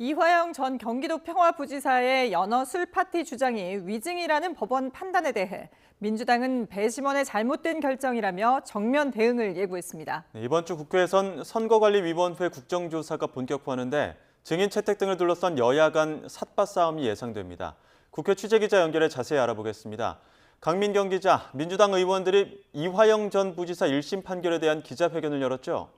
이화영 전 경기도 평화부지사의 연어 술 파티 주장이 위증이라는 법원 판단에 대해 민주당은 배심원의 잘못된 결정이라며 정면 대응을 예고했습니다. 이번 주 국회에선 선거관리위원회 국정조사가 본격화하는데 증인 채택 등을 둘러싼 여야 간 삿바 싸움이 예상됩니다. 국회 취재기자 연결해 자세히 알아보겠습니다. 강민경 기자, 민주당 의원들이 이화영 전 부지사 1심 판결에 대한 기자회견을 열었죠?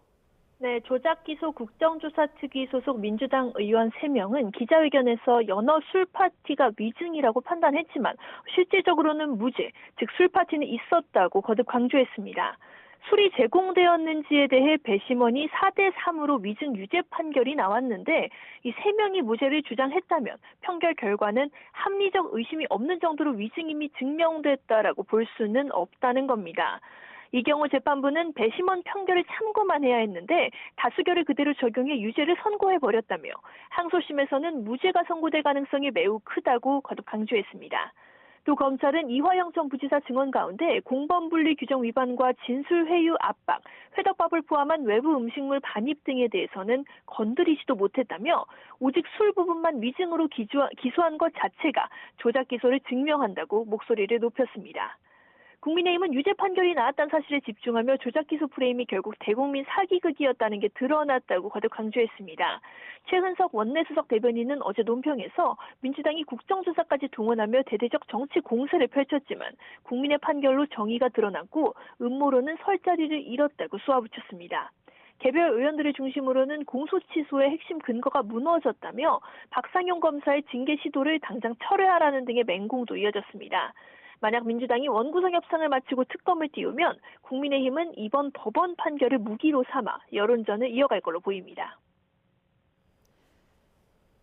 네, 조작기소 국정조사 특위 소속 민주당 의원 3명은 기자회견에서 연어 술 파티가 위증이라고 판단했지만 실질적으로는 무죄, 즉 술 파티는 있었다고 거듭 강조했습니다. 술이 제공되었는지에 대해 배심원이 4대3으로 위증 유죄 판결이 나왔는데 이 3명이 무죄를 주장했다면 판결 결과는 합리적 의심이 없는 정도로 위증임이 증명됐다라고 볼 수는 없다는 겁니다. 이 경우 재판부는 배심원 판결을 참고만 해야 했는데 다수결을 그대로 적용해 유죄를 선고해버렸다며 항소심에서는 무죄가 선고될 가능성이 매우 크다고 거듭 강조했습니다. 또 검찰은 이화영 전 부지사 증언 가운데 공범분리 규정 위반과 진술회유 압박, 회덕밥을 포함한 외부 음식물 반입 등에 대해서는 건드리지도 못했다며 오직 술 부분만 위증으로 기소한 것 자체가 조작 기소를 증명한다고 목소리를 높였습니다. 국민의힘은 유죄 판결이 나왔다는 사실에 집중하며 조작 기소 프레임이 결국 대국민 사기극이었다는 게 드러났다고 거듭 강조했습니다. 최은석 원내수석 대변인은 어제 논평에서 민주당이 국정조사까지 동원하며 대대적 정치 공세를 펼쳤지만 국민의 판결로 정의가 드러났고 음모론은 설 자리를 잃었다고 쏘아붙였습니다. 개별 의원들을 중심으로는 공소취소의 핵심 근거가 무너졌다며 박상용 검사의 징계 시도를 당장 철회하라는 등의 맹공도 이어졌습니다. 만약 민주당이 원구성 협상을 마치고 특검을 띄우면 국민의힘은 이번 법원 판결을 무기로 삼아 여론전을 이어갈 걸로 보입니다.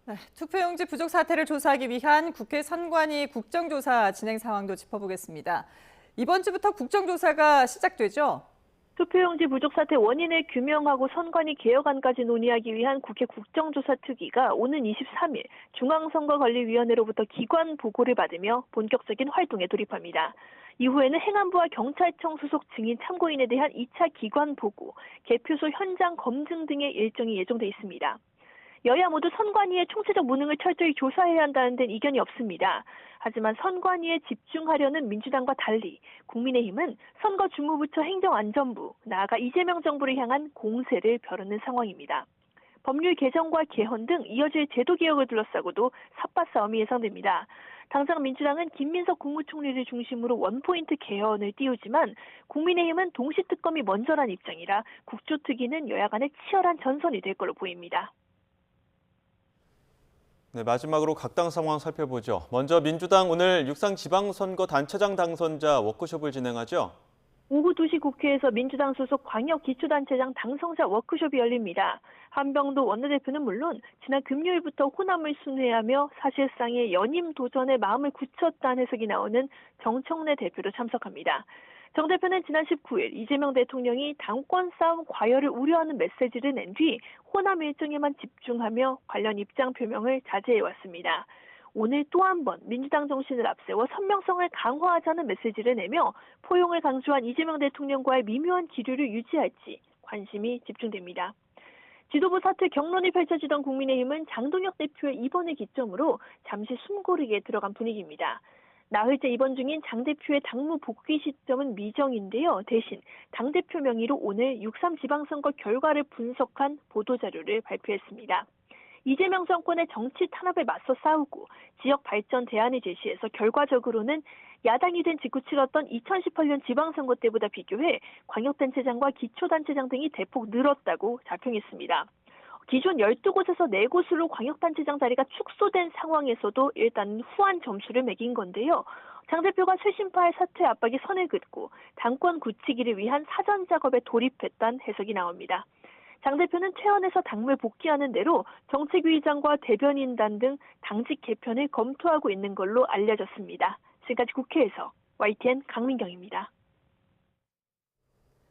네, 투표용지 부족 사태를 조사하기 위한 국회 선관위 국정조사 진행 상황도 짚어보겠습니다. 이번 주부터 국정조사가 시작되죠? 투표용지 부족 사태 원인을 규명하고 선관위 개혁안까지 논의하기 위한 국회 국정조사 특위가 오는 23일 중앙선거관리위원회로부터 기관 보고를 받으며 본격적인 활동에 돌입합니다. 이후에는 행안부와 경찰청 소속 증인 참고인에 대한 2차 기관 보고, 개표소 현장 검증 등의 일정이 예정돼 있습니다. 여야 모두 선관위의 총체적 무능을 철저히 조사해야 한다는 데는 이견이 없습니다. 하지만 선관위에 집중하려는 민주당과 달리 국민의힘은 선거주무부처 행정안전부, 나아가 이재명 정부를 향한 공세를 벼르는 상황입니다. 법률 개정과 개헌 등 이어질 제도 개혁을 둘러싸고도 삿바 싸움이 예상됩니다. 당장 민주당은 김민석 국무총리를 중심으로 원포인트 개헌을 띄우지만 국민의힘은 동시특검이 먼저란 입장이라 국조특위는 여야 간의 치열한 전선이 될 걸로 보입니다. 네, 마지막으로 각 당 상황 살펴보죠. 먼저 민주당 오늘 육상지방선거 단체장 당선자 워크숍을 진행하죠. 오후 2시 국회에서 민주당 소속 광역기초단체장 당선자 워크숍이 열립니다. 한병도 원내대표는 물론 지난 금요일부터 호남을 순회하며 사실상의 연임 도전에 마음을 굳혔다는 해석이 나오는 정청래 대표도 참석합니다. 정 대표는 지난 19일 이재명 대통령이 당권 싸움 과열을 우려하는 메시지를 낸 뒤 호남 일정에만 집중하며 관련 입장 표명을 자제해왔습니다. 오늘 또 한 번 민주당 정신을 앞세워 선명성을 강화하자는 메시지를 내며 포용을 강조한 이재명 대통령과의 미묘한 기류를 유지할지 관심이 집중됩니다. 지도부 사퇴 격론이 펼쳐지던 국민의힘은 장동혁 대표의 입원을 기점으로 잠시 숨고르기에 들어간 분위기입니다. 나흘째 입원 중인 장 대표의 당무 복귀 시점은 미정인데요. 대신 당대표 명의로 오늘 6.3 지방선거 결과를 분석한 보도자료를 발표했습니다. 이재명 정권의 정치 탄압에 맞서 싸우고 지역 발전 대안을 제시해서 결과적으로는 야당이 된 직후 치렀던 2018년 지방선거 때보다 비교해 광역단체장과 기초단체장 등이 대폭 늘었다고 자평했습니다. 기존 12곳에서 4곳으로 광역단체장 자리가 축소된 상황에서도 일단 후한 점수를 매긴 건데요. 장 대표가 쇄신파의 사퇴 압박이 선을 긋고 당권 굳히기를 위한 사전 작업에 돌입했다는 해석이 나옵니다. 장 대표는 퇴원해서 당무에 복귀하는 대로 정책위의장과 대변인단 등 당직 개편을 검토하고 있는 걸로 알려졌습니다. 지금까지 국회에서 YTN 강민경입니다.